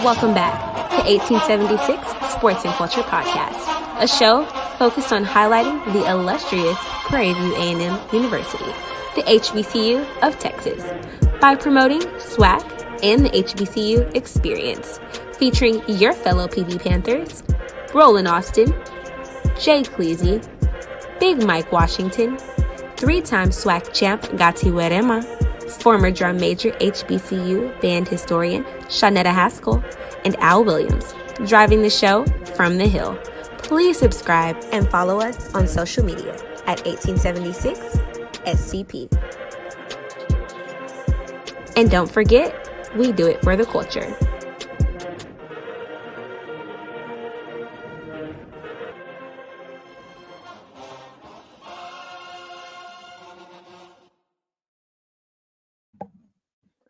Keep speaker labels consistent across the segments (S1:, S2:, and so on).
S1: Welcome back to 1876 Sports and Culture Podcast, a show focused on highlighting the illustrious Prairie View A&M University, the HBCU of Texas, by promoting SWAC and the HBCU experience, featuring your fellow PV Panthers, Roland Austin, Jay Cleasy, Big Mike Washington, three-time SWAC champ Gati Werema, former drum major HBCU band historian Shawnetta Haskell, and Al Williams, driving the show from the Hill. Please subscribe and follow us on social media at 1876 SCP. And don't forget, we do it for the culture.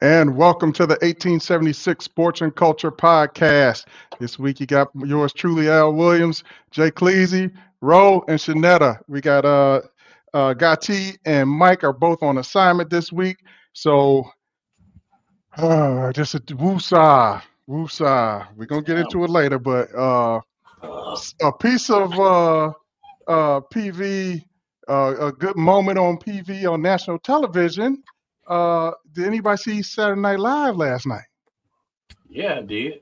S2: And welcome to the 1876 Sports and Culture Podcast. This week you got yours truly, Al Williams, Jay Cleasy, Ro, and Shawnetta. We got Gati and Mike are both on assignment this week. So just a woosah. We're gonna get into it later, but a piece of PV, a good moment on PV on national television. Did anybody see Saturday Night Live last night?
S3: Yeah, I did.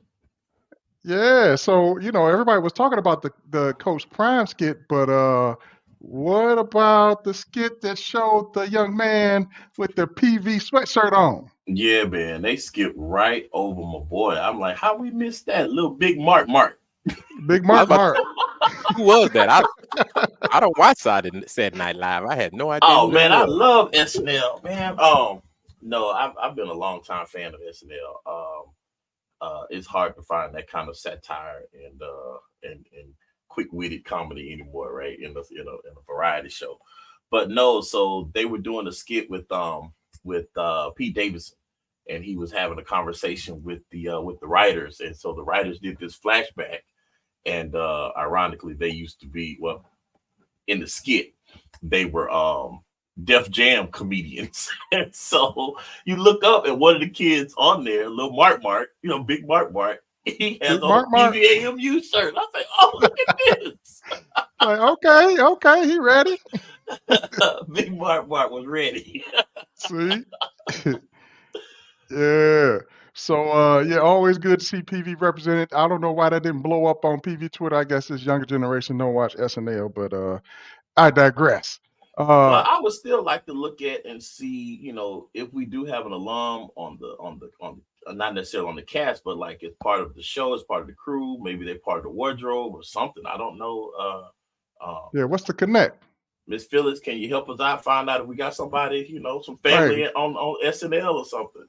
S2: Yeah, so everybody was talking about the Coach Prime skit, but what about the skit that showed the young man with the PV sweatshirt on?
S3: Yeah, man, they skipped right over my boy. I'm like, how we missed that little Big Mark?
S2: Big Mark.
S4: Who was that? I don't watch Saturday Night Live. I had no idea.
S3: Oh man, I love SNL, man. No, I've been a long time fan of SNL. It's hard to find that kind of satire and quick-witted comedy anymore, right? In a variety show. But no, so they were doing a skit with Pete Davidson, and he was having a conversation with the writers, and so the writers did this flashback, and ironically, they used to be in the skit, they were Def Jam comedians. And so you look up and one of the kids on there, little Mark, Big Mark, he has on a PVAMU shirt. I say, oh, look at this.
S2: Like, okay, he ready.
S3: Big Mark was ready.
S2: See? Yeah. So, always good to see PV represented. I don't know why that didn't blow up on PV Twitter. I guess this younger generation don't watch SNL, but I digress.
S3: Well, I would still like to look at and see, if we do have an alum on not necessarily on the cast, but like as part of the show, as part of the crew, maybe they're part of the wardrobe or something. I don't know.
S2: What's the connect?
S3: Miss Phyllis, can you help us out? Find out if we got somebody, some family on SNL or something.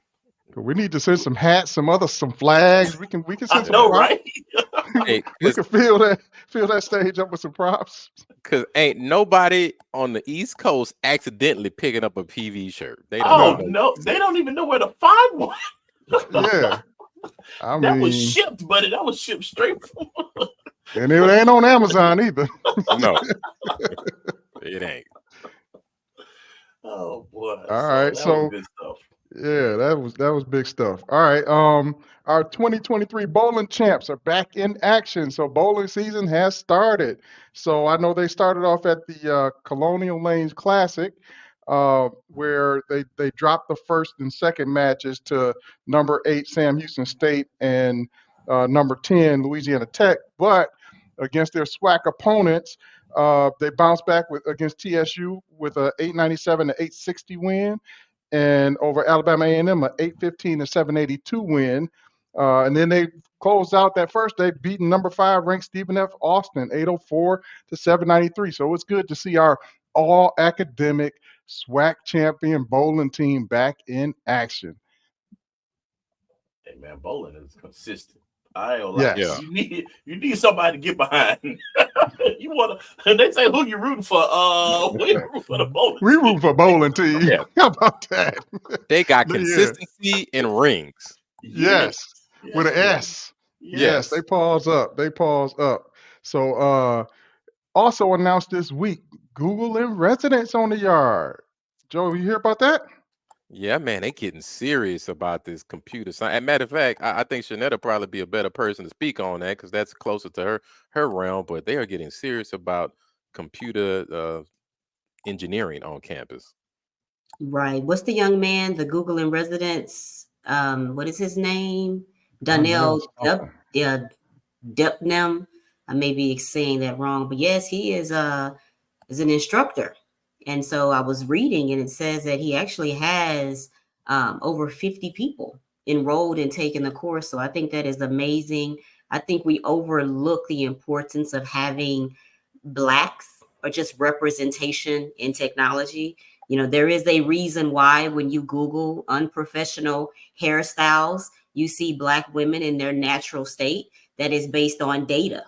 S2: We need to send some hats, some flags. We can send some
S3: props.
S2: Right? Hey, we can fill that stage up with some props.
S4: Cause ain't nobody on the East Coast accidentally picking up a PV shirt.
S3: They don't even know where to find one.
S2: Yeah,
S3: that was shipped, buddy. That was shipped straight from.
S2: And it ain't on Amazon either.
S4: No, it ain't.
S3: Oh boy!
S2: All right, so
S3: good stuff.
S2: Yeah, that was big stuff. All right, our 2023 bowling champs are back in action. So bowling season has started. So I know they started off at the Colonial Lanes Classic, where they dropped the first and second matches to number 8 Sam Houston State and number 10 Louisiana Tech. But against their SWAC opponents, they bounced back against TSU with a 897 to 860 win. And over Alabama A&M, an 815 to 782 win. And then they closed out that first day, beating number 5 ranked Stephen F. Austin, 804 to 793. So it's good to see our all-academic SWAC champion bowling team back in action.
S3: Hey, man, bowling is consistent. I ain't like you need somebody to get behind. You want to, and they say, who you rooting for? We root for the bowling.
S2: We root for bowling team. Yeah. How about that?
S4: They got consistency in rings.
S2: Yes. With an S. Yes. They pause up. So also announced this week, Google in residence on the yard. Joe, you hear about that?
S4: Yeah, man, they getting serious about this computer science. As a matter of fact, I think Shanetta probably be a better person to speak on that because that's closer to her realm. But they are getting serious about computer engineering on campus.
S5: Right. What's the young man, the Google in residence? What is his name?
S2: Donnell
S5: Donnell
S2: something.
S5: Depnem. I may be saying that wrong, but yes, he is an instructor. And so I was reading, and it says that he actually has over 50 people enrolled and taking the course. So I think that is amazing. I think we overlook the importance of having Blacks or just representation in technology. You know, there is a reason why when you Google unprofessional hairstyles, you see Black women in their natural state. That is based on data.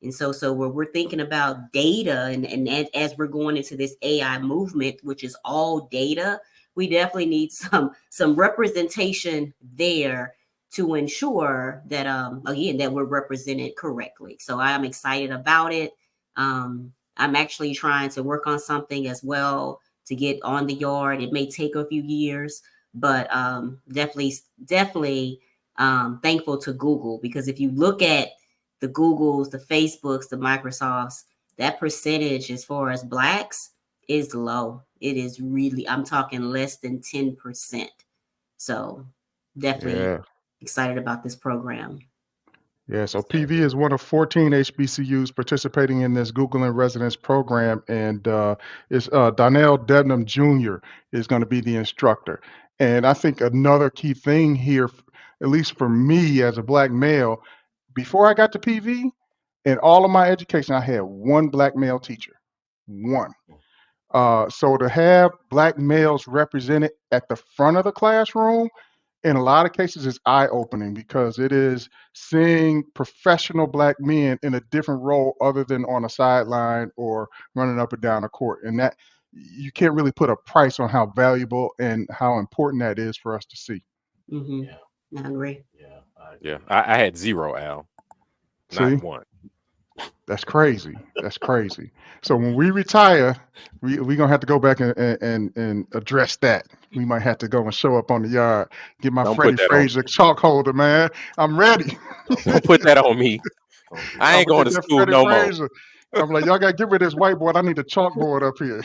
S5: And so where we're thinking about data and as we're going into this AI movement, which is all data, we definitely need some representation there to ensure that again that we're represented correctly. So I'm excited about it. I'm actually trying to work on something as well to get on the yard. It may take a few years, but definitely thankful to Google, because if you look at the Googles, the Facebooks, the Microsofts, that percentage as far as Blacks is low. It is really, I'm talking less than 10%. So definitely
S2: Yeah.
S5: excited about this program.
S2: Yeah, so PV is one of 14 HBCUs participating in this Google in Residence program, and it's Donnell Debnam Jr. is going to be the instructor. And I think another key thing here, at least for me as a Black male, before I got to PV, in all of my education, I had one Black male teacher, one. So to have Black males represented at the front of the classroom, in a lot of cases, is eye-opening because it is seeing professional Black men in a different role other than on a sideline or running up and down a court. And that you can't really put a price on how valuable and how important that is for us to see.
S5: Mm-hmm.
S3: Yeah,
S5: I agree.
S3: yeah, I agree.
S4: Yeah, I had zero, Al, not
S2: See,
S4: one.
S2: that's crazy. That's crazy. So when we retire, we gonna have to go back and address that. We might have to go and show up on the yard, get my
S4: Don't
S2: Freddie
S4: put that on.
S2: Frazier chalk holder, man. I'm ready.
S4: Don't put that on me.
S3: Don't do
S4: I
S3: that.
S2: I'm
S4: ain't
S2: gonna
S4: going
S2: get
S4: to
S2: that
S4: school
S2: Freddie
S4: no more.
S2: Frazier. I'm like, y'all gotta get rid of this whiteboard. I need a chalkboard up here.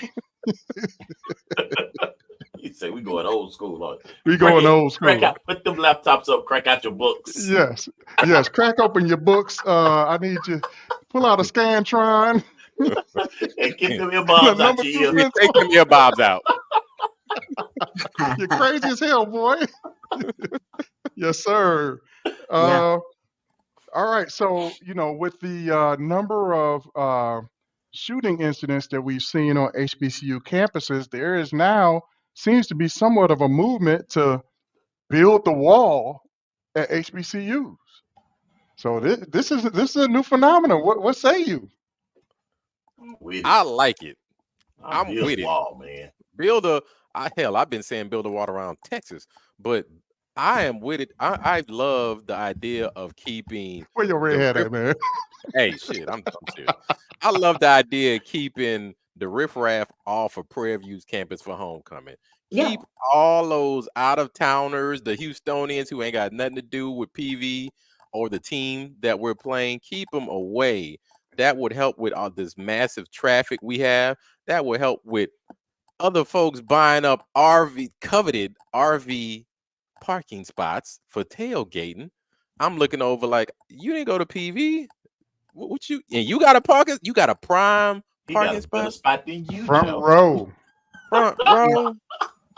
S3: You say we going old school, like
S2: We
S3: crack
S2: going
S3: it,
S2: old
S3: crack
S2: school.
S3: out, put them laptops up, crack out your books.
S2: Yes, yes. Crack open your books. I need you pull out a Scantron
S3: And get them
S2: and a
S3: earbuds out
S2: number
S3: your
S2: two
S3: ear.
S4: You
S2: pencil.
S4: take them earbobs out.
S2: You're crazy as hell, boy. Yes, sir.
S5: Yeah.
S2: All right. So, with the number of shooting incidents that we've seen on HBCU campuses, there is now seems to be somewhat of a movement to build the wall at HBCUs. So this is a new phenomenon. What say you?
S3: With it.
S4: I like it.
S3: I
S4: I'm
S3: build
S4: with
S3: a
S4: it.
S3: wall, man.
S4: Build a hell, I've been saying build a wall around Texas, but I am with it. I love the idea of keeping
S2: Where your red
S4: the
S2: hat at, man?
S4: hey, shit, I'm serious. I love the idea of keeping the riffraff off of Prairie View's campus for homecoming.
S5: Yeah.
S4: Keep all those out of towners, the Houstonians who ain't got nothing to do with PV or the team that we're playing, keep them away. That would help with all this massive traffic we have. That would help with other folks buying up coveted RV parking spots for tailgating. I'm looking over like, you didn't go to PV. What you and you got a parking? You got a prime
S3: He got
S4: parking
S3: a better
S4: spot?
S3: spot than you,
S2: Front
S3: Joe.
S2: row.
S4: Front row?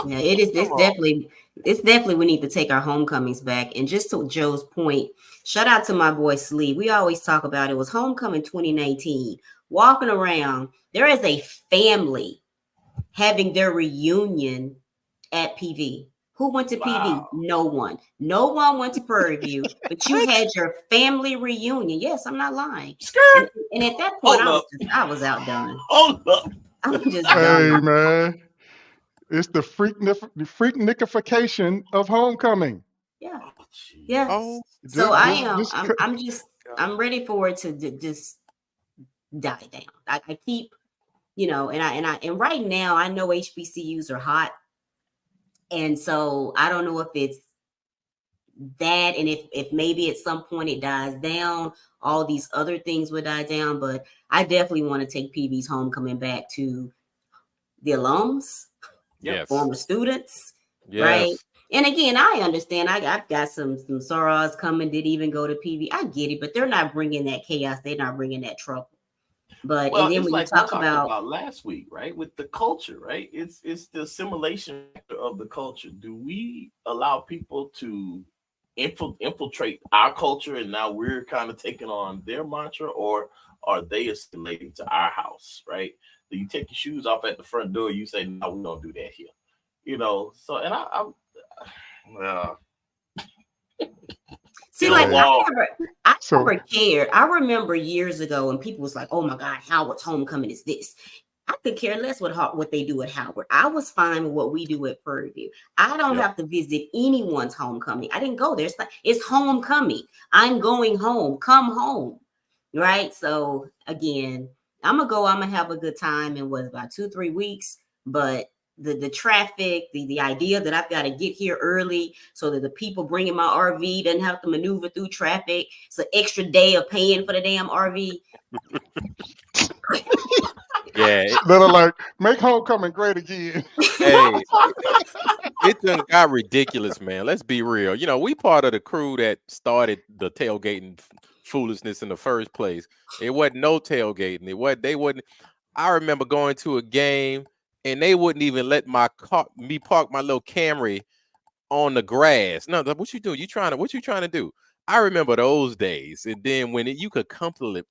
S5: Yeah, it is.
S4: Come on.
S5: It's definitely we need to take our homecomings back. And just to Joe's point, shout out to my boy Slee. We always talk about it was homecoming 2019. Walking around, there is a family having their reunion at PV. Who went to PV?
S3: Wow.
S5: No one. No one went to Prairie View, but you had your family reunion. Yes, I'm not lying.
S3: Skirt.
S5: And at that point,
S3: Hold up.
S5: I was outdone.
S3: Hold up.
S5: I'm just
S2: Hey,
S5: done.
S2: man. It's the freaknification of homecoming.
S5: Yeah.
S3: Oh, jeez.
S5: Yeah.
S4: Oh,
S5: So
S2: This,
S5: I
S2: this,
S5: am.
S2: this, co-
S5: I'm ready for it to just die down. I keep, and right now I know HBCUs are hot. And so I don't know if it's that, and if maybe at some point it dies down, all these other things would die down. But I definitely want to take PV's homecoming back to the alums,
S4: Yes.
S5: former students,
S4: Yes.
S5: right? And again, I understand. I've got some sorors coming, did even go to PV. I get it, but they're not bringing that chaos. They're not bringing that trouble. But
S3: Well,
S5: and then
S3: it's
S5: when you
S3: like we
S5: talk
S3: talked
S5: about
S3: about last week, right? With the culture, right? It's the assimilation factor of the culture. Do we allow people to infiltrate our culture, and now we're kind of taking on their mantra, or are they assimilating to our house, right? Do you take your shoes off at the front door? You say, no, we don't do that here, you know? So, and well,
S5: see,
S3: you know,
S5: like
S3: well,
S5: I
S2: So
S5: never cared. I remember years ago when people was like, "Oh my God, Howard's homecoming is this." I could care less what they do at Howard. I was fine with what we do at Prairie View. I don't
S3: Yep.
S5: have to visit anyone's homecoming. I didn't go there. It's homecoming. I'm going home. Come home, right? So again, I'm gonna go. I'm gonna have a good time in what, about 2-3 weeks. But the traffic, the idea that I've got to get here early so that the people bringing my RV doesn't have to maneuver through traffic. It's an extra day of paying for the damn RV.
S4: Yeah.
S2: that are like, make homecoming great again.
S4: Hey, it done got ridiculous, man. Let's be real. You know, we part of the crew that started the tailgating foolishness in the first place. It wasn't no tailgating. They wouldn't. I remember going to a game and they wouldn't even let me park my little Camry on the grass. No, what you doing? What you trying to do? I remember those days. And then when you could comfortably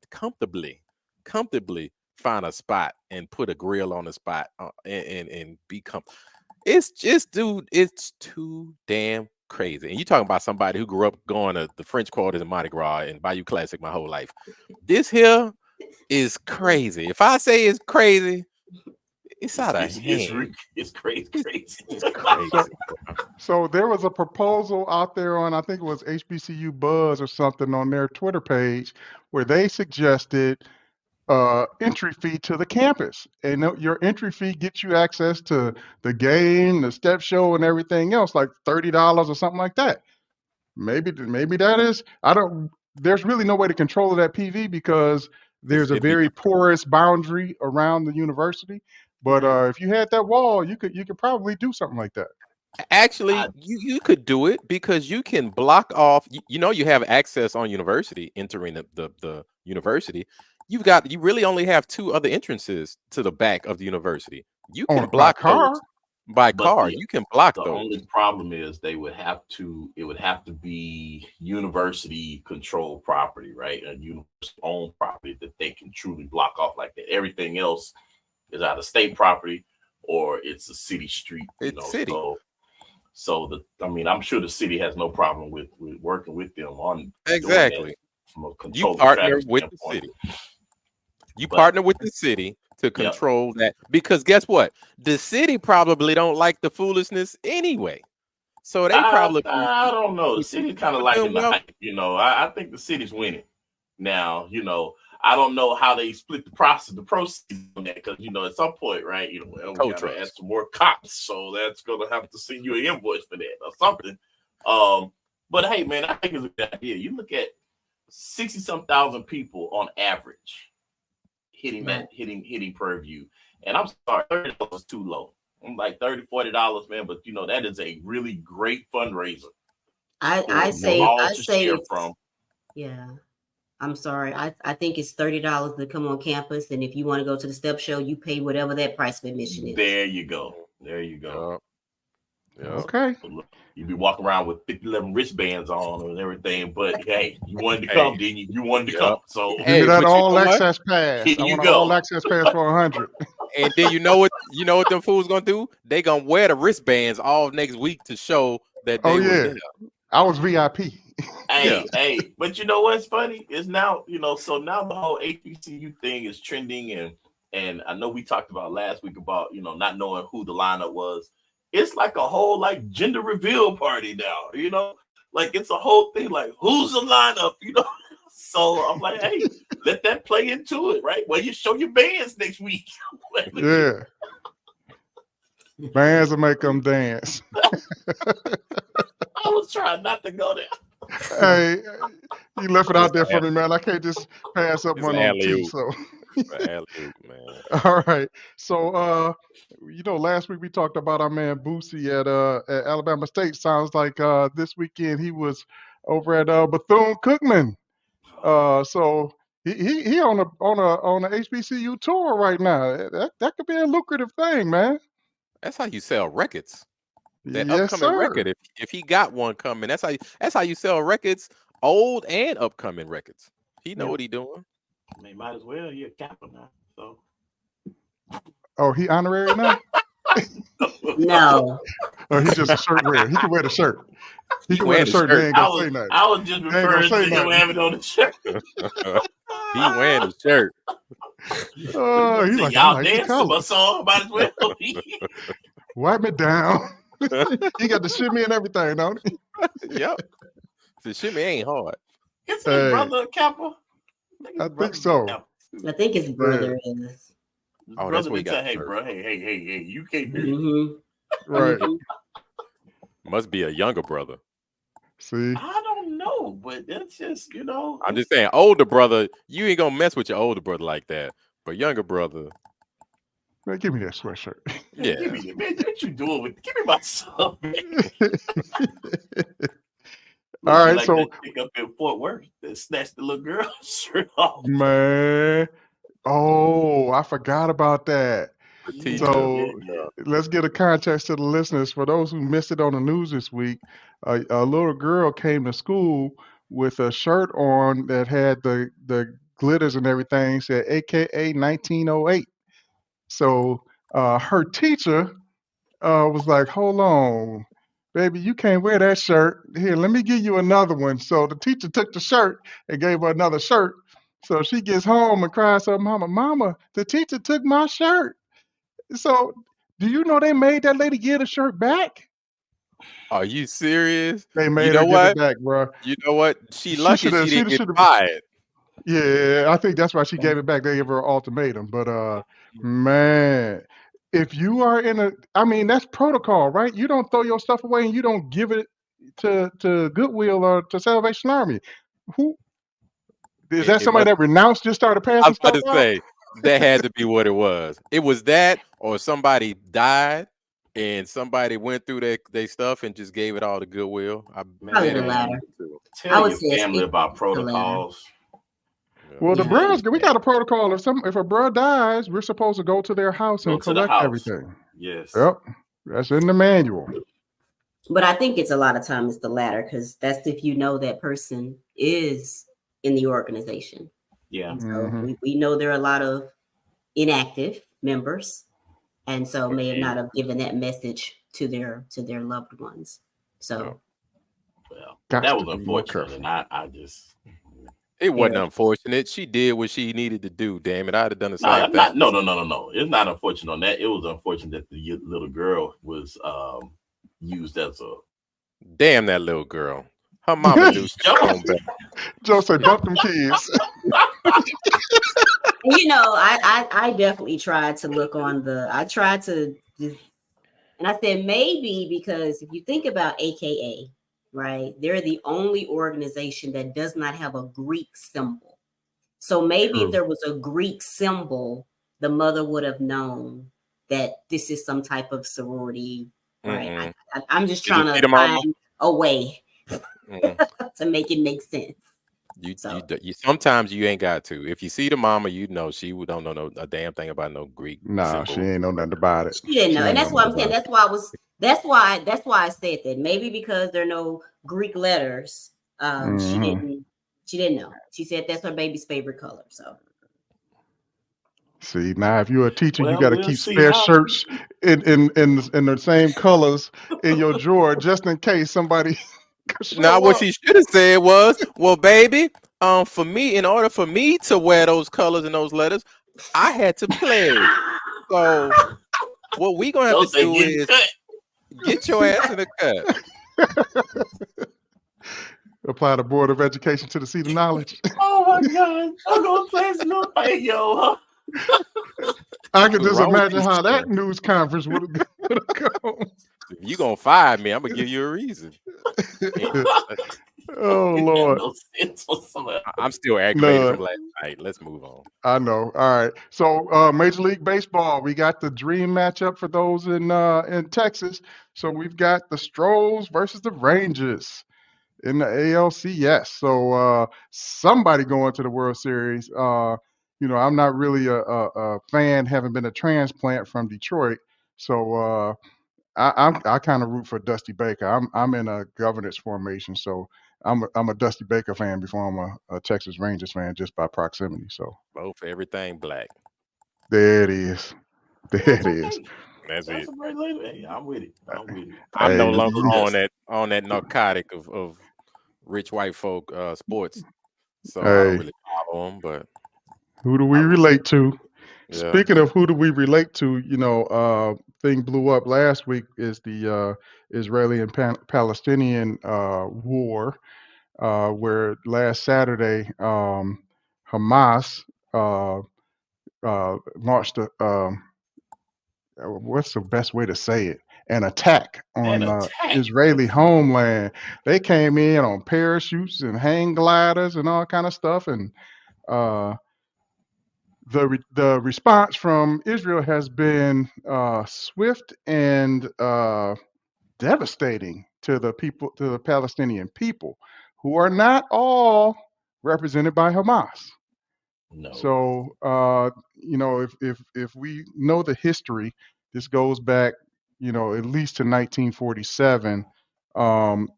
S4: find a spot and put a grill on the spot and be comfortable. It's just, dude, it's too damn crazy. And you talking about somebody who grew up going to the French Quarters and Mardi Gras and Bayou Classic my whole life. This here is crazy. If I say it's crazy, it's out of hand.
S3: It's crazy.
S4: It's crazy.
S2: So there was a proposal out there on, I think it was HBCU Buzz or something, on their Twitter page, where they suggested entry fee to the campus, and your entry fee gets you access to the game, the step show, and everything else, like $30 or something like that. Maybe that is. I don't. There's really no way to control that PV because there's a
S4: It'd be
S2: very porous boundary around the university. But if you had that wall, you could probably do something like that.
S4: actually you could do it because you can block off. You know, you have access on university entering the university. You really only have two other entrances to the back of the university. You can
S2: On by
S4: block those
S2: car.
S4: by
S3: But
S4: car. You can block
S3: the
S4: those.
S3: only problem is it would have to be university controlled property, right? A university owned property that they can truly block off like that. Everything else is either state property or it's a city street.
S4: It's city.
S3: I'm sure the city has no problem with working with them on
S4: Exactly.
S3: from a
S4: You
S3: control
S4: partner with the city. You partner with the city to control that, because guess what? The city probably don't like the foolishness anyway. So they probably
S3: I don't know. The city's kind of liking the hype, you know. I think the city's winning. Now, you know, I don't know how they split the proceeds on that, because, you know, at some point, right, you know, we gotta add some more cops, so that's gonna have to send you an invoice for that or something. But hey, man, I think it's a good idea. You look at 60-some thousand people on average hitting Prairie View, and I'm sorry, $30 is too low. I'm like $30-$40, man, but you know that is a really great fundraiser.
S5: I say
S3: from.
S5: Yeah. I'm sorry. I think it's $30 to come on campus, and if you want to go to the step show, you pay whatever that price of admission is.
S3: There you go.
S2: Yeah. Okay.
S3: You be walking around with 11 wristbands on and everything, but hey, you wanted to come, didn't you? You wanted to come. So
S2: give me that all access pass.
S3: Here
S2: I want
S3: you go.
S2: all access pass for 100.
S4: And then you know what them fools gonna do? They gonna wear the wristbands all next week to show that they was there.
S2: I was VIP.
S3: Hey, but you know what's funny is now, you know, so now the whole HBCU thing is trending, and I know we talked about last week about, you know, not knowing who the lineup was. It's like a whole like gender reveal party now, you know, like it's a whole thing, like who's the lineup, you know. So I'm like, hey, let that play into it, right? Well, you show your bands next week.
S2: Yeah. Bands will make them dance.
S3: I was trying not to go there.
S2: Hey, you left it out there for
S4: It's
S2: me, man. I can't just pass up one on T.
S4: alley-oop.
S2: So,
S4: Alley-oop, man.
S2: all right. So, last week we talked about our man Boosie at Alabama State. Sounds like this weekend he was over at Bethune-Cookman. So he on a HBCU tour right now. That could be a lucrative thing, man.
S4: That's how you sell records. That
S2: Yes,
S4: upcoming
S2: sir.
S4: record. If he got one coming, that's how you sell records, old and upcoming records. He know what he doing.
S3: I mean, might as well. He a capper now. So.
S2: Oh, he honorary now?
S5: No.
S2: Or he just a shirt wearer? He can wear the shirt. He can wear
S4: wear
S2: the
S4: the
S2: shirt.
S4: shirt.
S2: They ain't gonna say nothing.
S3: I was just
S2: They ain't gonna
S3: referring
S2: say
S3: to him
S2: nothing.
S3: having on the shirt.
S4: He wearing the shirt.
S2: Oh, he
S3: See,
S2: like, I
S3: y'all
S2: like the
S3: dance to my
S2: colors.
S3: song. Might as well.
S2: Wipe me down. He got the shimmy and everything, don't he?
S4: Yep. The shimmy ain't hard.
S3: Is his
S2: Hey.
S3: brother a capper?
S2: I think so.
S5: I think his brother is.
S4: Oh,
S3: Brother
S4: that's what he
S3: did
S4: got
S3: say, hey,
S4: first.
S3: bro, hey, you can't do
S5: Mhm.
S2: Right.
S5: Mhm.
S4: Must be a younger brother.
S2: See?
S3: I don't know, but that's just,
S4: I'm just saying, older brother, you ain't gonna mess with your older brother like that. But younger brother,
S2: Man, give me that sweatshirt.
S4: yeah.
S3: Give me that, man. What you doing with? Give me my son, man.
S2: All right,
S3: like
S2: so
S3: that chick up in Fort Worth that snatched the little girl's shirt off.
S2: man, I forgot about that.
S4: The teacher.
S2: So
S3: Yeah.
S2: let's get a context to the listeners. For those who missed it on the news this week, a little girl came to school with a shirt on that had the glitters and everything, said AKA 1908. So her teacher was like, hold on, baby, you can't wear that shirt. Here, let me give you another one. So the teacher took the shirt and gave her another shirt. So she gets home and cries to her mama, Mama, the teacher took my shirt. So do you know they made that lady get a shirt back?
S4: Are you serious?
S2: They
S4: You
S2: made
S4: know
S2: her give
S4: what?
S2: it back, bro.
S4: You know what? She
S2: She
S4: lucky
S2: should have.
S4: she didn't get
S2: Should have.
S4: fired.
S2: Yeah, I think that's why she gave it back. They gave her an ultimatum. But man, if you are I mean, that's protocol, right? You don't throw your stuff away and you don't give it to Goodwill or to Salvation Army. Who is that?
S4: It
S2: Somebody
S4: must.
S2: that renounced just started
S4: I
S2: passing
S4: was about
S2: stuff
S4: to
S2: out?
S4: say that had to be what it was. It was that, or somebody died and somebody went through their stuff and just gave it all to Goodwill.
S5: Probably the latter. I
S3: Tell
S5: would
S3: your
S5: say it's
S3: family about
S5: the latter.
S3: protocols.
S2: Well, the
S5: Yeah.
S2: bros, we got a protocol. If a bro dies, we're supposed to go to their house
S3: Go
S2: and
S3: to the
S2: collect
S3: house.
S2: everything.
S3: Yes.
S2: Yep, that's in the manual.
S5: But I think it's a lot of times the latter, because that's if you know that person is in the organization.
S3: Yeah.
S5: And so
S2: Mhm.
S5: we know there are a lot of inactive members, and so may have not have given that message to their loved ones. So
S3: Well,
S2: Got
S3: that
S2: to
S3: was
S2: be more
S3: unfortunate,
S2: careful.
S3: and I just
S4: It wasn't
S5: Yeah.
S4: unfortunate. She did what she needed to do. Damn it, I'd have done the
S3: no,
S4: same
S3: I'm
S4: thing.
S3: not. No. It's not unfortunate on that. It was unfortunate that the little girl was used as a.
S4: Damn that little girl. Her mama knew she was going back.
S2: Joe say, bump them kids.
S5: you know, I definitely tried to look on I tried to, and I said maybe because if you think about AKA, right, they're the only organization that does not have a Greek symbol. So maybe
S2: True.
S5: if there was a Greek symbol, the mother would have known that this is some type of sorority, right? I'm just
S4: Did you
S5: trying
S4: see
S5: to
S4: the mama?
S5: find a way
S4: Mm.
S5: to make it make sense.
S4: You
S5: So.
S4: sometimes you ain't got to. If you see the mama, you know she don't know a damn thing about no Greek
S2: Nah,
S4: symbol.
S2: she ain't know nothing about it.
S5: She didn't know,
S2: She
S5: and
S2: ain't
S5: that's
S2: know
S5: what I'm
S2: nothing
S5: saying.
S2: about it.
S5: That's why I said that. Maybe because there are no Greek letters, she didn't know. She said that's her baby's favorite color. So
S2: See, now if you're a teacher, you
S3: Well,
S2: got to
S3: we'll
S2: keep
S3: see
S2: spare
S3: how.
S2: shirts in the same colors in your drawer just in case somebody could
S4: Now,
S2: show
S4: what
S2: up.
S4: she should have said was, "Well, baby, for me, in order for me to wear those colors and those letters, I had to pledge. So, what we gonna have
S3: Don't
S4: to
S3: say
S4: do
S3: getting
S4: is
S3: cut.
S4: get your ass in the cut."
S2: Apply the Board of Education to the seat of knowledge.
S3: Oh my God! I'm gonna play no yo.
S2: I can
S4: What's
S2: just
S4: wrong with
S2: imagine
S4: you,
S2: how
S4: sir?
S2: that news conference would have been.
S4: If you gonna fire me, I'm gonna give you a reason.
S2: Oh Lord.
S3: No sense whatsoever.
S4: I'm still aggravated
S2: None.
S4: from last night. Let's move on.
S2: I know. All right. So Major League Baseball, we got the dream matchup for those in Texas. So we've got the Stros versus the Rangers in the ALCS. So somebody going to the World Series. I'm not really a fan, having been a transplant from Detroit. So I kind of root for Dusty Baker. I'm in a governance formation, so I'm a Dusty Baker fan before I'm a Texas Rangers fan, just by proximity. So
S4: Vote for everything black.
S2: there it is. There
S3: That's
S2: it is.
S3: okay.
S4: That's
S3: That's
S4: it.
S3: a great label. Hey, I'm with it. I'm with it.
S4: I'm
S2: Hey,
S4: no longer
S3: Just
S4: on that narcotic of rich white folk sports, so I don't
S2: hey,
S4: really follow them. But
S2: who do we
S3: I
S2: relate to?
S4: yeah,
S2: Speaking of who do we relate to, thing blew up last week is the Israeli and Palestinian war, where last Saturday Hamas uh, launched what's the best way to say it? An attack
S3: an
S2: on
S3: attack.
S2: Israeli homeland. They came in on parachutes and hang gliders and all kind of stuff, and uh, the response from Israel has been swift and devastating to the Palestinian people, who are not all represented by Hamas.
S3: No.
S2: So if we know the history, this goes back, at least to 1947,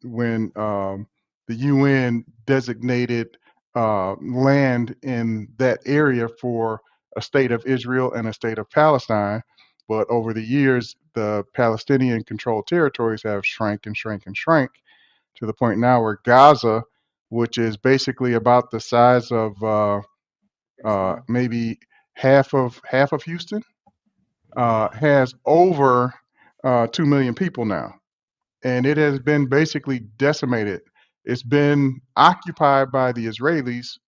S2: when the UN designated land in that area for a state of Israel and a state of Palestine. But over the years, the Palestinian-controlled territories have shrank and shrank and shrank to the point now where Gaza, which is basically about the size of maybe half of Houston, has over 2 million people now, and it has been basically decimated. It's been occupied by the Israelis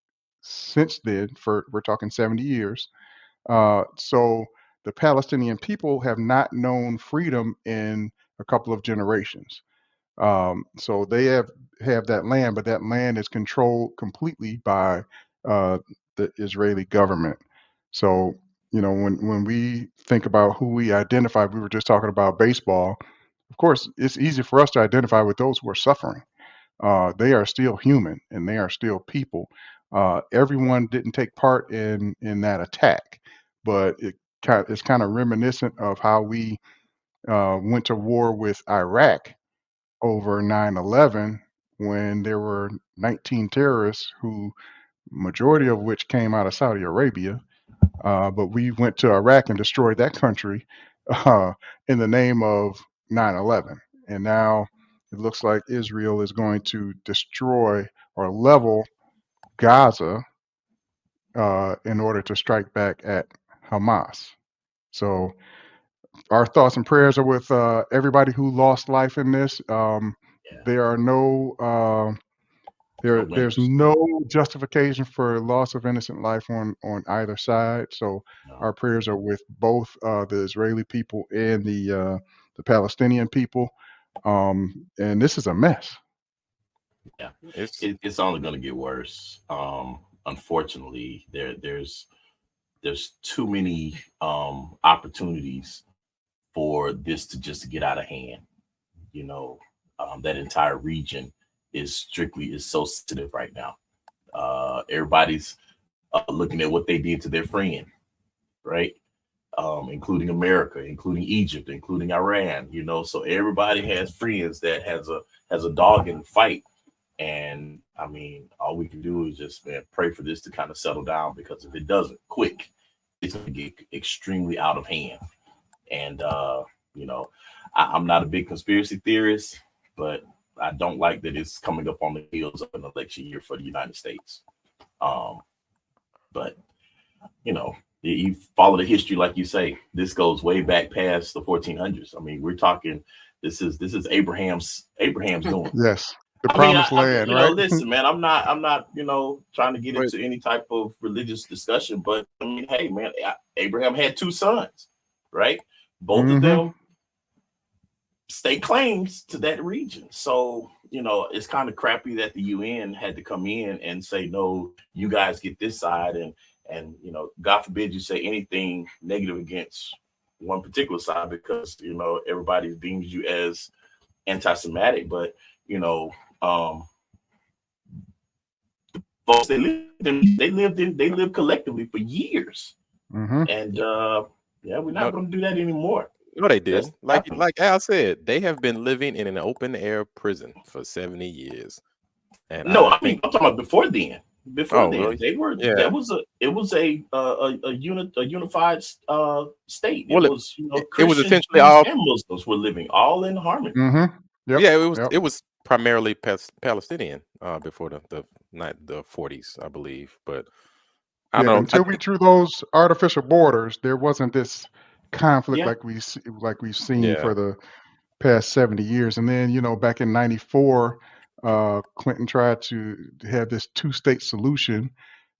S2: since then. For we're talking 70 years. So the Palestinian people have not known freedom in a couple of generations. So they have that land, but that land is controlled completely by uh, the Israeli government. So when we think about who we identify, we were just talking about baseball. Of course, it's easy for us to identify with those who are suffering. They are still human and they are still people. Everyone didn't take part in that attack, but it's kind of reminiscent of how we went to war with Iraq over 9/11, when there were 19 terrorists, who majority of which came out of Saudi Arabia. But we went to Iraq and destroyed that country uh, in the name of 9/11. And now it looks like Israel is going to destroy or level Gaza in order to strike back at Hamas. So our thoughts and prayers are with everybody who lost life in this.
S3: Yeah.
S2: There are no
S3: No
S2: there's
S3: winners.
S2: no justification for loss of innocent life on either side. So
S3: No.
S2: our prayers are with both the Israeli people and the Palestinian people. And this is a mess.
S3: Yeah.
S4: it's
S3: It's only going to get worse. Unfortunately, there's too many opportunities for this to just get out of hand. You know, that entire region is so sensitive right now. Everybody's looking at what they did to their friend, right? Including America, including Egypt, including Iran. So everybody has friends that has a dog in the fight. And I mean, all we can do is just, man, pray for this to kind of settle down, because if it doesn't quick, it's going to get extremely out of hand. And you know, I'm not a big conspiracy theorist, but I don't like that it's coming up on the heels of an election year for the United States. Um, but you follow the history, like you say. This goes way back past the 1400s. I mean, we're talking. This is Abraham's doing.
S2: Yes, the
S3: I mean,
S2: promised land, right?
S3: listen, man. I'm not trying to get
S4: but
S3: into any type of religious discussion, but I mean, hey, man, Abraham had two sons, right? Both of
S2: Hmm.
S3: them stake claims to that region. So, it's kind of crappy that the UN had to come in and say, no, you guys get this side. And God forbid you say anything negative against one particular side because, everybody deems you as anti-Semitic. But, folks, they lived collectively for years.
S2: Mm-hmm.
S3: And, we're not going to do that anymore.
S4: No, they did.
S3: That's
S4: Like
S3: happening.
S4: like Al said, they have been living in an open air prison for 70 years. And
S3: No, I'm talking about before then. Before then,
S4: really?
S3: they were.
S4: Yeah.
S3: It was a unified state.
S4: Well,
S3: it was
S4: it was
S3: Christians,
S4: essentially
S3: Jews,
S4: all.
S3: and Muslims were living all in harmony.
S2: Mm-hmm. Yep.
S4: Yeah, it was primarily Palestinian before the 40s, I believe. But I
S2: Yeah,
S4: don't know.
S2: until we drew those artificial borders, there wasn't this conflict
S3: Yeah.
S2: like we've seen
S4: Yeah.
S2: for the past 70 years. And then, back in 94, Clinton tried to have this two-state solution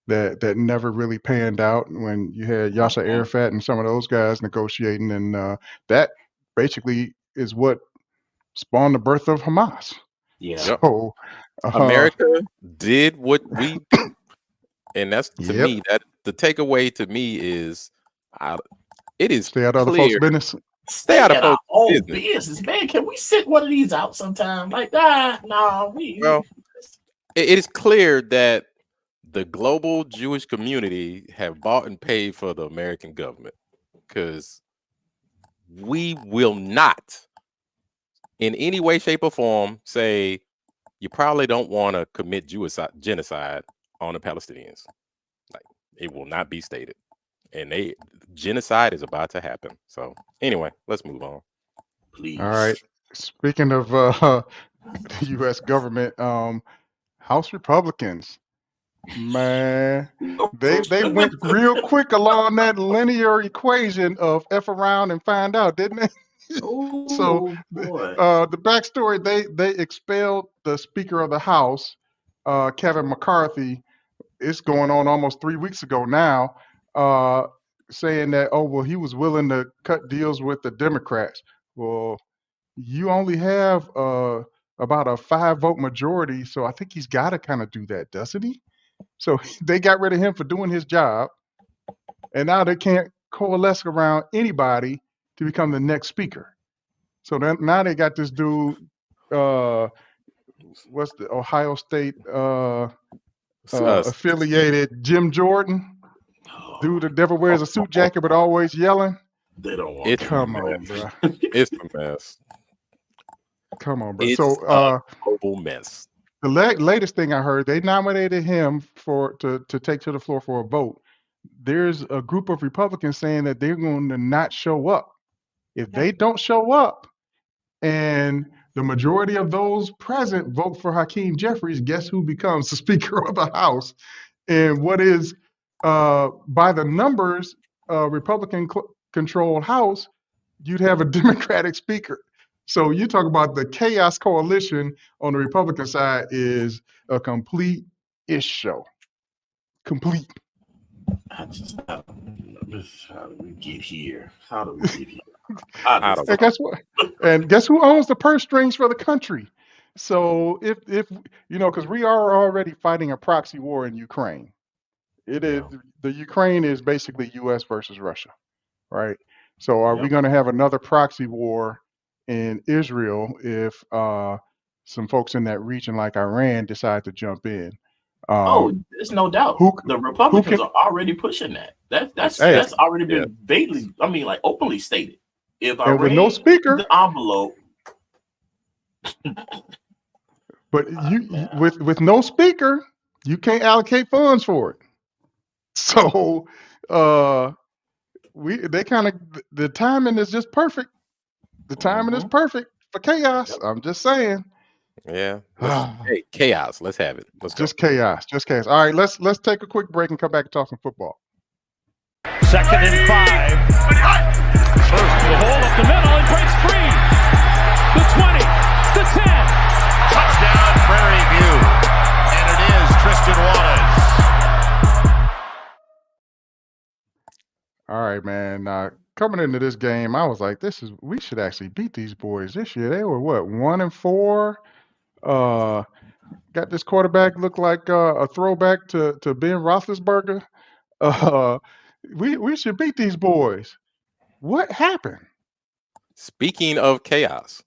S2: that never really panned out when you had Yasser Arafat and some of those guys negotiating. And that basically is what spawned the birth of Hamas.
S3: Yeah.
S2: So
S4: America did what we do. And that's to
S2: Yep.
S4: me, that the takeaway to me is it is
S2: stay out of other
S4: clear.
S2: folks' business.
S3: Stay
S4: out of
S3: out of
S4: folks'
S3: our own
S4: business.
S3: business, man. Can we sit one of these out sometime? Like, no,
S4: Well, it is clear that the global Jewish community have bought and paid for the American government because we will not in any way, shape, or form say you probably don't want to commit genocide on the Palestinians. Like, it will not be stated. And genocide is about to happen. So anyway, let's move on.
S3: Please.
S2: All right. Speaking of the U.S. government, House Republicans, man, they went real quick along that linear equation of F around and find out, didn't they? So
S3: boy.
S2: the backstory, they expelled the Speaker of the House, Kevin McCarthy. It's going on almost 3 weeks ago now, saying that, he was willing to cut deals with the Democrats. Well, you only have about a 5-vote majority, so I think he's got to kind of do that, doesn't he? So they got rid of him for doing his job, and now they can't coalesce around anybody to become the next speaker. So now they got this dude, what's the Ohio State affiliated Jim Jordan, dude that never wears a suit jacket but always yelling.
S3: They don't want
S4: It's
S2: Come on, bro.
S4: It's a mess.
S2: Come on, bro.
S4: It's
S2: So
S4: a total mess.
S2: the latest thing I heard, they nominated him to take to the floor for a vote. There's a group of Republicans saying that they're going to not show up. If they don't show up and the majority of those present vote for Hakeem Jeffries, guess who becomes the Speaker of the House? And what is, by the numbers, Republican-controlled House, you'd have a Democratic Speaker. So you talk about the chaos coalition on the Republican side is a complete ish show. Complete.
S3: how do we get here? How do we get here?
S2: And guess what? And guess who owns the purse strings for the country? So if because we are already fighting a proxy war in Ukraine. It is the Ukraine is basically U.S. versus Russia, right? So are we going to have another proxy war in Israel if some folks in that region like Iran decide to jump in?
S3: There's no doubt. The Republicans are already pushing that. That's already been vaguely, openly stated. If Iran
S2: with no speaker,
S3: the envelope.
S2: But with no speaker, you can't allocate funds for it. So the timing is just perfect. The timing is perfect for chaos. Yep. I'm just saying.
S4: Yeah. Hey, chaos. Let's have it. Let's
S2: go. Just chaos. All right, let's take a quick break and come back and talk some football.
S6: 2nd and 5. First to the hole up the middle and breaks free. The 20, the 10. Touchdown Prairie View. And it is Tristan Wallace.
S2: All right, man. coming into this game, I was like, we should actually beat these boys this year. They were what, 1-4? Got this quarterback look like a throwback to Ben Roethlisberger. Uh, we should beat these boys. What happened?
S4: Speaking of chaos,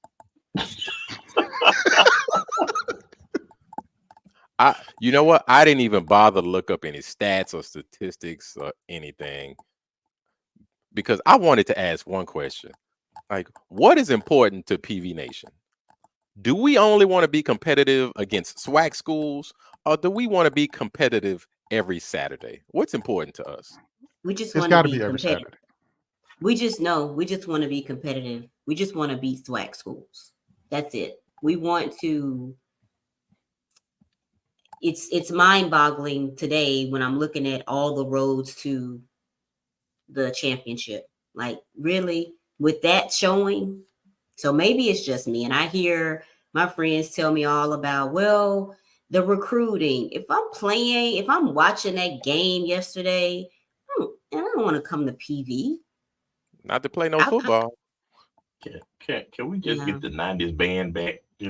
S4: you know what? I didn't even bother to look up any stats or statistics or anything because I wanted to ask one question. Like, what is important to PV Nation? Do we only want to be competitive against SWAC schools, or do we want to be competitive every Saturday? What's important to us?
S5: We just
S2: It's
S5: want
S2: got
S5: to
S2: to
S5: be
S2: be every
S5: competitive.
S2: Saturday.
S5: We just want to be competitive. We just want to beat SWAC schools. That's it. We want to. It's mind-boggling today when I'm looking at all the roads to the championship. Like, really, with that showing. So maybe it's just me, and I hear my friends tell me all about, well, the recruiting. If I'm watching that game yesterday, I don't want to come to PV.
S4: Not to play no football.
S3: Can we just
S5: Yeah.
S3: get the 90s band back? I'll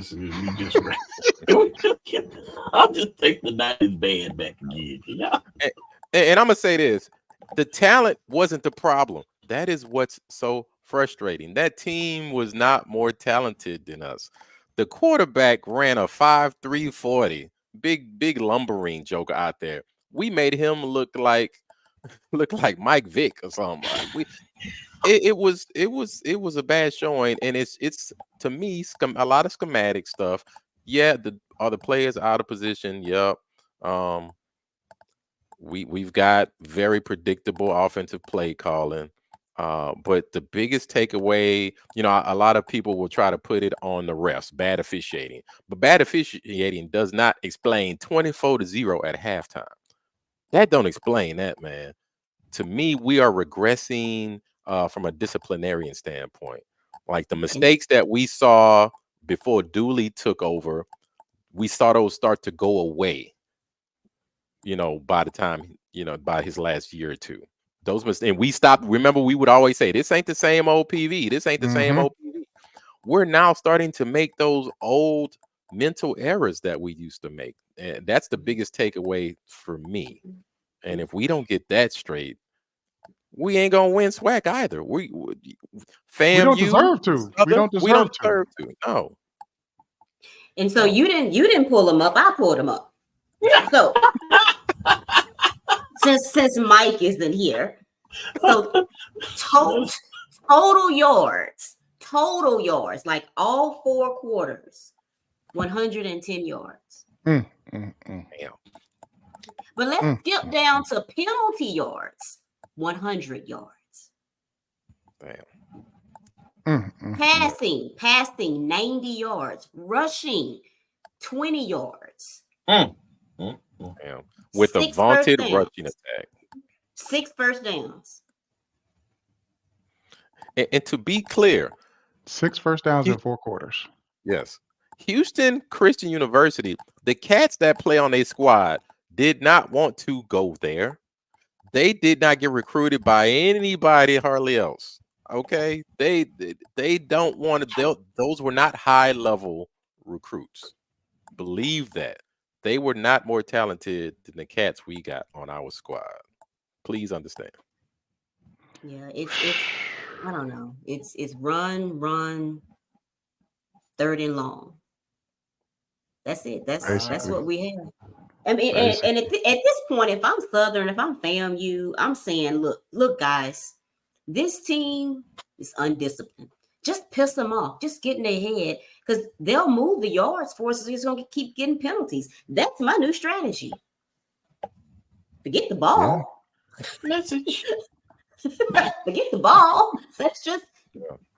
S3: just take the 90s band back again. Yeah.
S4: And I'm gonna say this: the talent wasn't the problem. That is what's so frustrating. That team was not more talented than us. The quarterback ran a 5.3 40, big lumbering joker out there. We made him look like Mike Vick or something. It was a bad showing, and it's to me a lot of schematic stuff. Yeah, are the players out of position? Yep. We've got very predictable offensive play calling. But the biggest takeaway, a lot of people will try to put it on the refs, bad officiating. But bad officiating does not explain 24-0 at halftime. That don't explain that, man. To me, we are regressing from a disciplinarian standpoint. Like the mistakes that we saw before Dooley took over, we saw those start to go away. By the time, by his last year or two, those mistakes, and we stopped. Remember, we would always say, "This ain't the same old PV. This ain't the same old PV." We're now starting to make those old mental errors that we used to make, and that's the biggest takeaway for me. And if we don't get that straight, we ain't gonna win SWAC either. We
S2: don't deserve to. We don't deserve to.
S4: No.
S5: And so you didn't pull them up. I pulled them up. So since Mike isn't here, so total yards, like all 4 quarters, 110 yards.
S4: Damn.
S5: But let's skip down to penalty yards, 100 yards.
S4: Damn.
S5: Passing 90 yards, rushing 20 yards.
S4: Damn. With a vaunted rushing attack.
S5: 6 first downs.
S4: And to be clear,
S2: 6 first downs in 4 quarters.
S4: Yes. Houston Christian University, the cats that play on their squad did not want to go there. They did not get recruited by anybody hardly else. Okay? They don't want to. Those were not high-level recruits. Believe that. They were not more talented than the cats we got on our squad. Please understand.
S5: Yeah, it's I don't know. It's run, 3rd and long. That's it. That's what we have. I mean, and at this point, if I'm Southern, if I'm FAMU, I'm saying, look, guys, this team is undisciplined. Just piss them off. Just get in their head, because they'll move the yards for us. So it's going to keep getting penalties. That's my new strategy. Forget the ball.
S3: Message.
S5: Forget the ball. Let's just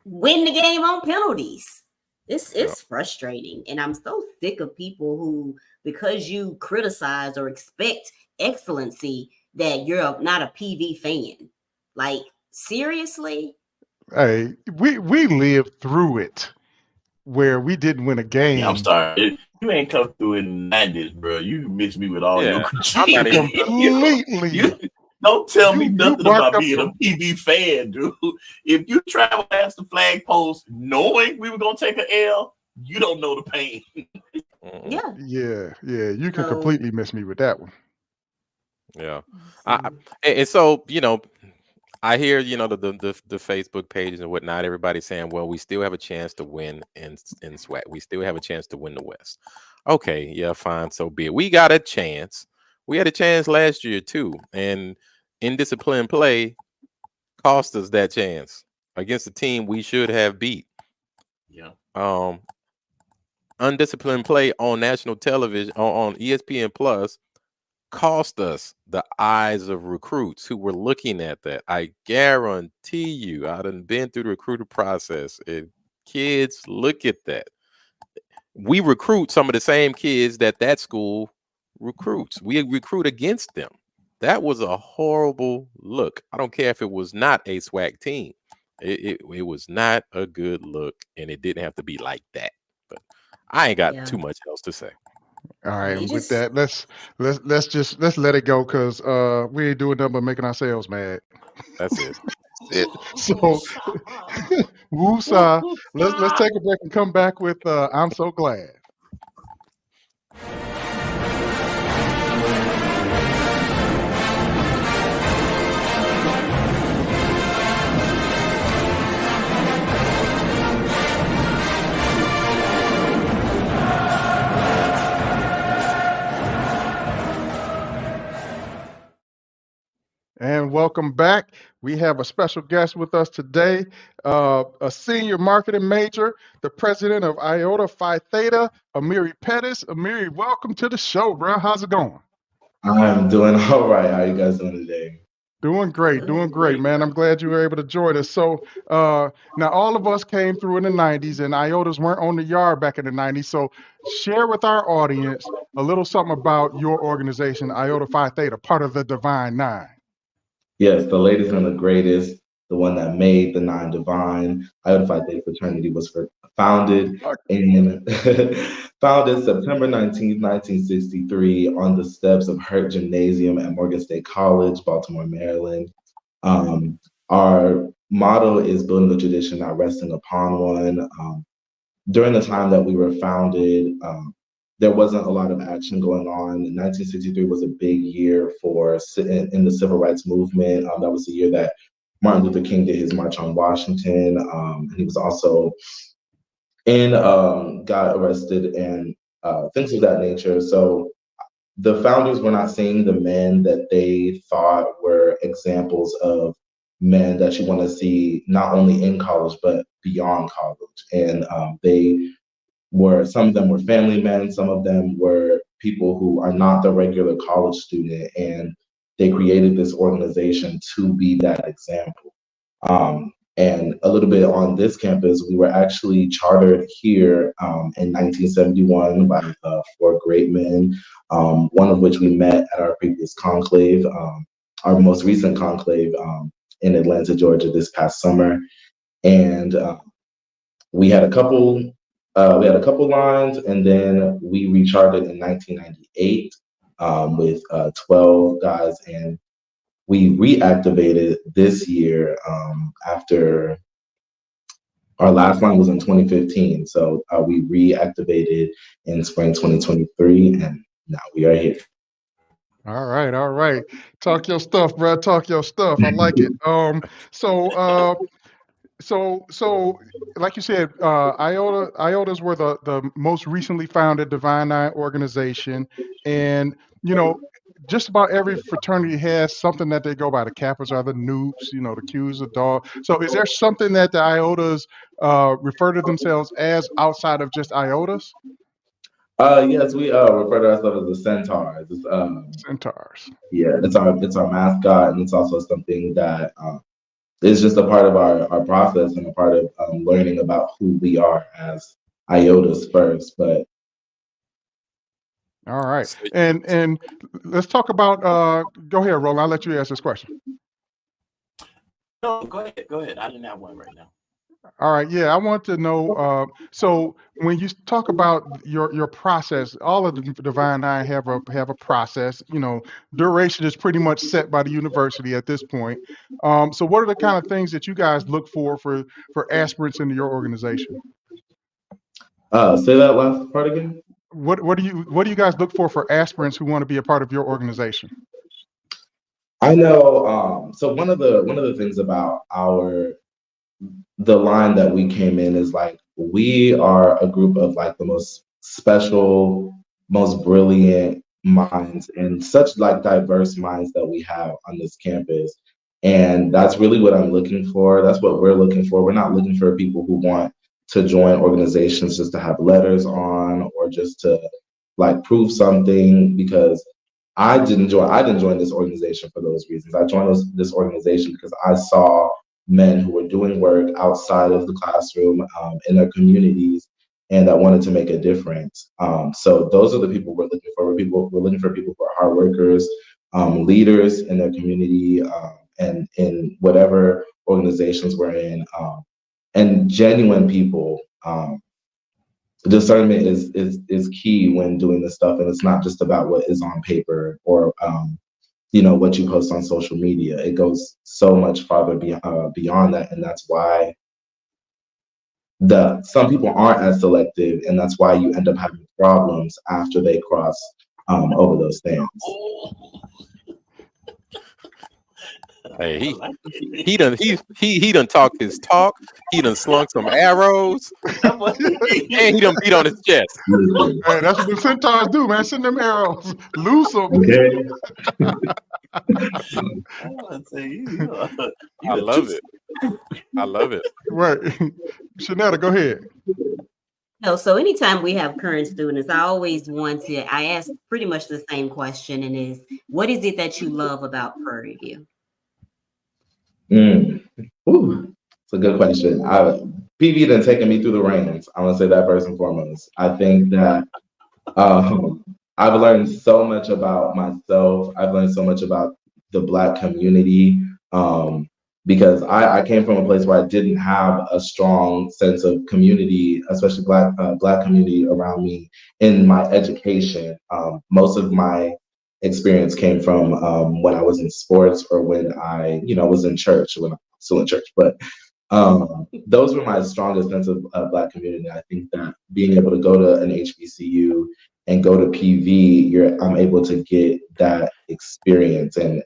S5: win the game on penalties. It's frustrating. And I'm so sick of people who, because you criticize or expect excellency, that you're not a PV fan. Like, seriously?
S2: Hey, we lived through it where we didn't win a game.
S3: Yeah, I'm sorry. You ain't come through in the 90s, bro. You missed me with all your
S2: completely.
S3: Don't tell me
S2: You
S3: nothing
S2: barked
S3: about
S2: up
S3: being a
S2: some.
S3: PB fan, dude. If you travel past the flag post knowing we were gonna take an L, you don't know the pain.
S5: Yeah.
S2: Yeah. You can
S5: So,
S2: completely miss me with that one.
S4: Yeah.
S5: so
S4: And so, I hear, the Facebook pages and whatnot, everybody saying, well, we still have a chance to win in SWAC. We still have a chance to win the West. Okay, yeah, fine, so be it. We got a chance. We had a chance last year too. And indisciplined play cost us that chance against a team we should have beat.
S3: Yeah.
S4: Undisciplined play on national television on ESPN Plus cost us the eyes of recruits who were looking at that. I guarantee you, I done been through the recruiter process. If kids look at that, we recruit some of the same kids that school recruits. We recruit against them. That was a horrible look. I don't care if it was not a SWAC team. It was not a good look, and it didn't have to be like that. But I ain't got
S5: yeah.
S4: too much else to say.
S2: All right,
S5: Yeah, you
S2: and with
S5: just
S2: that, let's let it go because we ain't doing nothing but making ourselves mad.
S4: That's it.
S2: So, woosah. Let's take a break and come back with I'm so glad. And welcome back. We have a special guest with us today, a senior marketing major, the president of Iota Phi Theta, Amiri Pettis. Amiri, welcome to the show, bro. How's it going?
S7: I'm doing all right. How are you guys doing today?
S2: Doing great, man. I'm glad you were able to join us. So now all of us came through in the 90s, and Iotas weren't on the yard back in the 90s. So share with our audience a little something about your organization, Iota Phi Theta, part of the Divine Nine.
S7: Yes, the latest and the greatest, the one that made the Nine Divine. Iota Phi Theta Fraternity was founded in founded September 19th, 1963 on the steps of Hurt Gymnasium at Morgan State College, Baltimore, Maryland. Our motto is building a tradition, not resting upon one. During the time that we were founded, there wasn't a lot of action going on. 1963 was a big year in the civil rights movement. That was the year that Martin Luther King did his March on Washington. And he was also got arrested and things of that nature. So the founders were not seeing the men that they thought were examples of men that you want to see not only in college, but beyond college. And some of them were family men, some of them were people who are not the regular college student, and they created this organization to be that example. And a little bit on this campus, we were actually chartered here in 1971 by four great men, one of which we met at our previous conclave, our most recent conclave in Atlanta, Georgia this past summer. And we had a couple lines, and then we recharted in 1998 with 12 guys, and we reactivated this year after our last line was in 2015. So we reactivated in spring 2023, and now we are here.
S2: All right. Talk your stuff, bro. Talk your stuff. I like it. So, like you said, Iotas were the most recently founded Divine Nine organization, and just about every fraternity has something that they go by. The Kappas are the Noops, the Qs are dog. So, is there something that the Iotas refer to themselves as outside of just Iotas?
S7: Yes, we refer to ourselves as the Centaurs.
S2: Centaurs.
S7: Yeah, it's our mascot, and it's also something that it's just a part of our process and a part of learning about who we are as Iotas first. But
S2: all right, and let's talk about. Go ahead, Roland. I'll let you ask this question.
S3: No, go ahead. I didn't have one right now.
S2: All right, yeah, I want to know. So when you talk about your process, all of the Divine Nine have a process. Duration is pretty much set by the university at this point. So what are the kind of things that you guys look for aspirants into your organization?
S7: Say that last part again.
S2: What do you guys look for aspirants who want to be a part of your organization?
S7: I know. So one of the things about the line that we came in is like we are a group of like the most special, most brilliant minds and such like diverse minds that we have on this campus. And that's really what I'm looking for. That's what we're looking for. We're not looking for people who want to join organizations just to have letters on or just to like prove something because I didn't join this organization for those reasons. I joined this organization because I saw men who were doing work outside of the classroom in their communities and that wanted to make a difference. So those are the people we're looking for. We're looking for people who are hard workers, leaders in their community, and in whatever organizations we're in, and genuine people. Discernment is key when doing this stuff, and it's not just about what is on paper or what you post on social media. It goes so much farther beyond that, and that's why some people aren't as selective, and that's why you end up having problems after they cross over those things.
S4: Hey, he done talked his talk. He done slung some arrows, and he done beat on his chest.
S2: Hey, that's what the centaurs do, man. Send them arrows, loose them.
S7: Okay.
S4: I love it. I love it.
S2: Right, Shanetta, go ahead.
S5: So anytime we have current students, I ask pretty much the same question, and is, what is it that you love about Prairie View?
S7: Ooh, it's a good question. PV done taken me through the reins. I'm gonna say that first and foremost. I think that I've learned so much about myself. I've learned so much about the Black community because I came from a place where I didn't have a strong sense of community, especially Black community around me in my education. Most of my experience came from when I was in sports or when I was in church, when I'm still in church. But those were my strongest sense of Black community. I think that being able to go to an HBCU and go to PV, I'm able to get that experience. And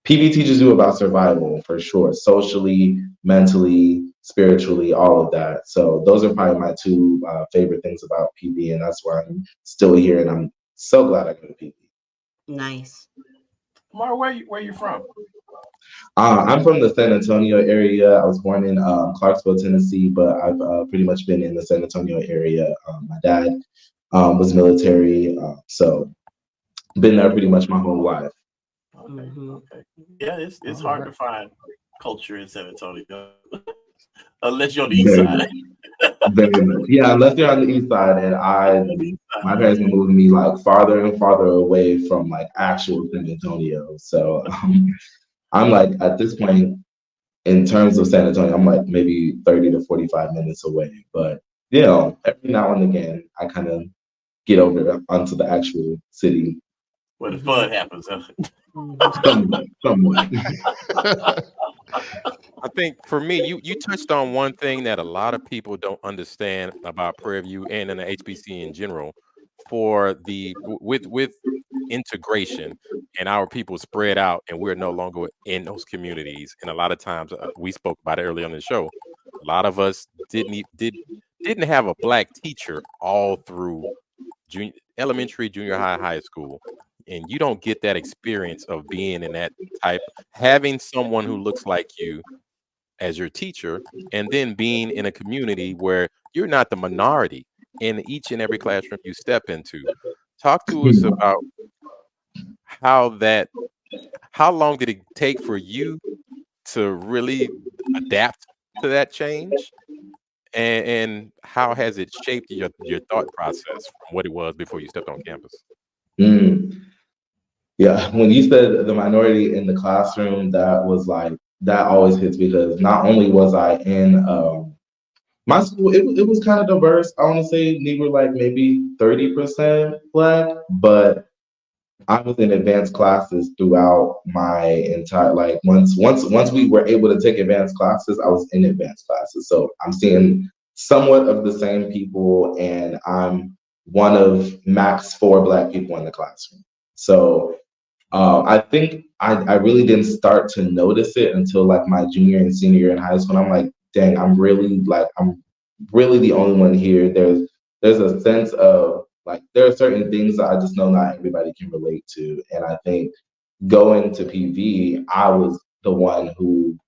S7: PV teaches you about survival for sure, socially, mentally, spiritually, all of that. So those are probably my two favorite things about PV, and that's why I'm still here. And I'm so glad I go to PV.
S5: Nice.
S3: Mar, where you from?
S7: I'm from the San Antonio area. I was born in Clarksville, Tennessee, but I've pretty much been in the San Antonio area. My dad was military, so been there pretty much my whole life.
S3: Okay. Yeah, it's hard to find culture in San Antonio unless you're on the east side.
S7: Yeah, unless you're on the east side, and my parents were moving me like farther and farther away from like actual San Antonio. So I'm like at this point in terms of San Antonio, I'm like maybe 30 to 45 minutes away. But every now and again, I kind of get over onto the actual city.
S3: Where the fun happens. Huh?
S7: Somewhat.
S4: I think for me, you touched on one thing that a lot of people don't understand about Prairie View and in the HBC in general. With integration and our people spread out, and we're no longer in those communities. And a lot of times, we spoke about it earlier on the show. A lot of us didn't have a Black teacher all through elementary, junior high, high school. And you don't get that experience of being in that type, having someone who looks like you as your teacher, and then being in a community where you're not the minority in each and every classroom you step into. Talk to us about how long did it take for you to really adapt to that change? And how has it shaped your thought process from what it was before you stepped on campus?
S7: Yeah, when you said the minority in the classroom, that always hits because not only was I in My school, it was kind of diverse. I want to say we were like maybe 30% Black, but I was in advanced classes throughout my entire like once we were able to take advanced classes, I was in advanced classes. So I'm seeing somewhat of the same people, and I'm one of max 4 Black people in the classroom. So I think I really didn't start to notice it until like my junior and senior year in high school. And I'm like, dang, I'm really the only one here. There's a sense of like there are certain things that I just know not everybody can relate to. And I think going to PV, I was the one who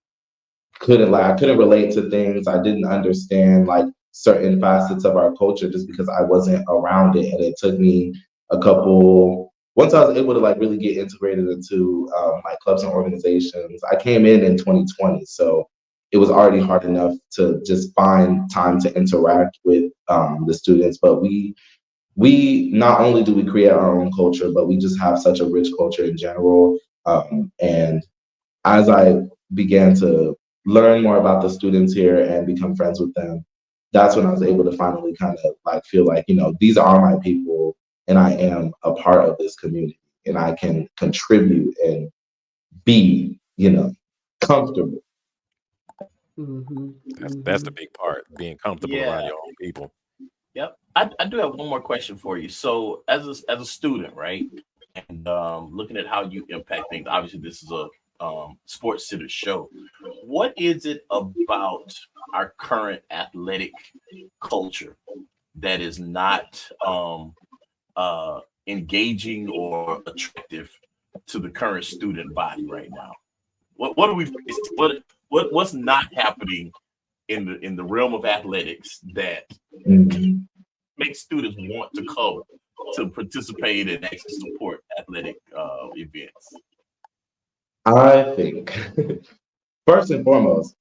S7: I couldn't relate to things. I didn't understand like certain facets of our culture just because I wasn't around it. And it took me once I was able to like really get integrated into like clubs and organizations. I came in 2020, so it was already hard enough to just find time to interact with the students. But we not only do we create our own culture, but we just have such a rich culture in general. And as I began to learn more about the students here and become friends with them, that's when I was able to finally kind of like feel like, these are my people and I am a part of this community and I can contribute and be, comfortable.
S4: That's the big part, being comfortable around your own people.
S3: Yep. I do have one more question for you. So as a student, right? And looking at how you impact things, obviously this is a sports centered show. What is it about our current athletic culture that is not engaging or attractive to the current student body right now? What are we facing? What's not happening in the realm of athletics that
S7: Mhm.
S3: makes students want to come to participate and actually support athletic events?
S7: I think, first and foremost,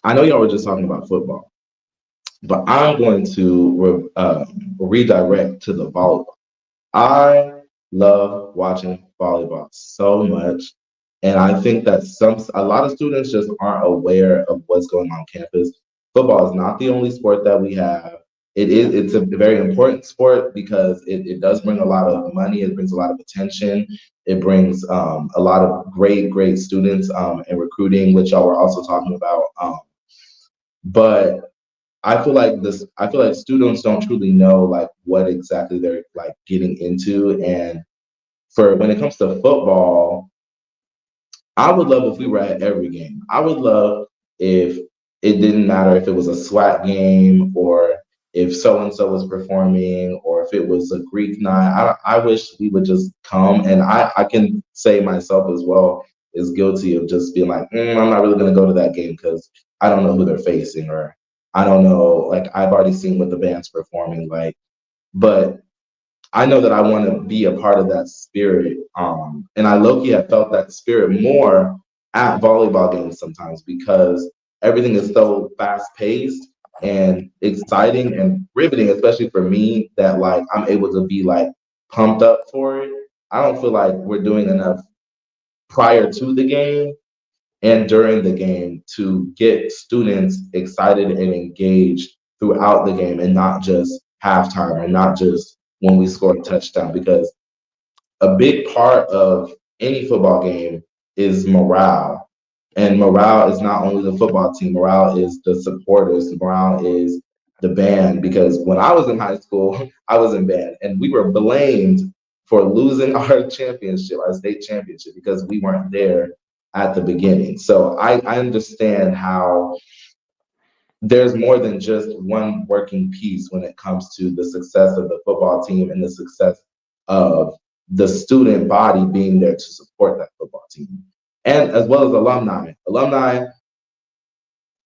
S7: I know y'all were just talking about football, but I'm going to redirect to the volleyball. I love watching volleyball so much. And I think that a lot of students just aren't aware of what's going on campus. Football is not the only sport that we have. It's a very important sport because it does bring a lot of money, it brings a lot of attention, it brings a lot of great students and recruiting, which y'all were also talking about. But I feel like students don't truly know like what exactly they're like getting into. And for when it comes to football, I would love if we were at every game. I would love if it didn't matter if it was a SWAT game or if so and so was performing or if it was a Greek night. I wish we would just come. And I can say myself as well is guilty of just being like, I'm not really going to go to that game because I don't know who they're facing or I don't know. Like I've already seen what the band's performing like. But I know that I want to be a part of that spirit. And I low-key have felt that spirit more at volleyball games sometimes because everything is so fast-paced and exciting and riveting, especially for me, that like I'm able to be like pumped up for it. I don't feel like we're doing enough prior to the game and during the game to get students excited and engaged throughout the game and not just halftime and not just when we score a touchdown because a big part of any football game is morale. And morale is not only the football team, morale is the supporters, morale is the band. Because when I was in high school, I was in band and we were blamed for losing our championship, our state championship, because we weren't there at the beginning. So I understand how there's more than just one working piece when it comes to the success of the football team and the success of the student body being there to support that football team. And as well as alumni. Alumni,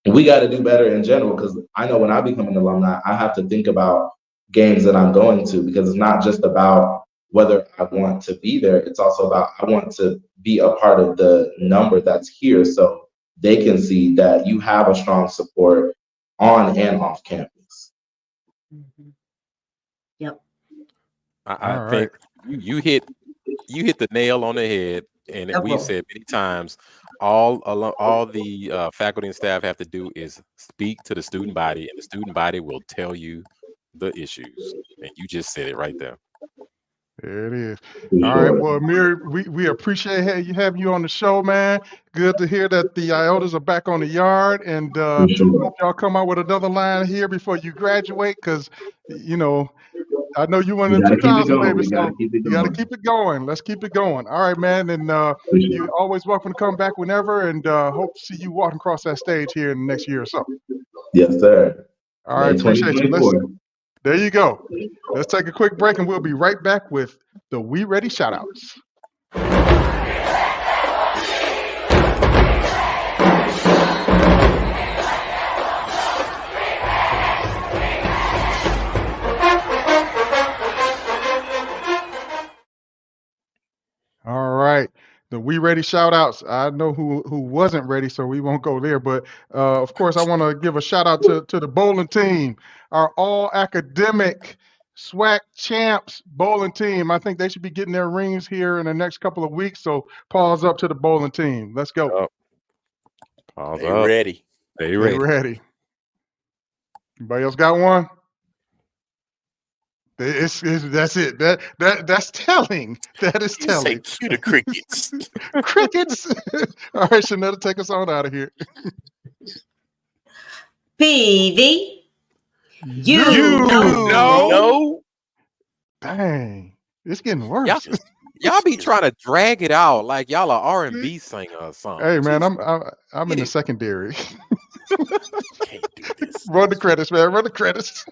S7: we got to do better in general because I know when I become an alumni, I have to think about games that I'm going to because it's not just about whether I want to be there. It's also about I want to be a part of the number that's here so they can see that you have a strong support on and off campus.
S5: Yep.
S4: I
S2: All right.
S4: think you hit the nail on the head, and we've
S5: Double.
S4: said many times all the faculty and staff have to do is speak to the student body, and the student body will tell you the issues. And you just said it right there.
S2: There it is.
S7: For
S2: All right.
S7: sure.
S2: Well, Amir, we appreciate having you on the show, man. Good to hear that the Iotas are back on the yard, and
S7: For sure.
S2: hope y'all come out with another line here before you graduate, because I know you one
S7: We
S2: of them
S7: gotta keep it
S2: 2000
S7: going.
S2: babies,
S7: We gotta
S2: so
S7: keep it
S2: you got to
S7: going.
S2: keep it going. Let's keep it going. All right, man. And
S7: For
S2: you
S7: sure.
S2: always welcome to come back whenever, and hope to see you walking across that stage here in the next year or so.
S7: Yes, sir.
S2: All right,
S7: May
S2: appreciate you.
S7: 2024.
S2: There you go. Let's take a quick break, and we'll be right back with the We Ready shoutouts. All right. The We Ready shout outs. I know who wasn't ready, so we won't go there. But of course, I want to give a shout out to the bowling team, our all academic SWAC champs bowling team. I think they should be getting their rings here in the next couple of weeks. So pause up to the bowling team. Let's go.
S4: Oh, pause
S3: They
S4: up.
S3: ready.
S4: They
S2: They
S4: ready.
S2: ready. Anybody else got one? That's it. That's telling. That is
S3: You say
S2: telling.
S3: cue the crickets.
S2: Crickets. All right, Shanetta, take us on out of here.
S5: PV, you
S4: know.
S3: No.
S2: Dang, it's getting worse.
S4: Y'all be trying to drag it out like y'all are R&B singer or something.
S2: Hey man,
S4: Just
S2: I'm in the secondary.
S3: Can't do this.
S2: Run the credits, man. Run the credits.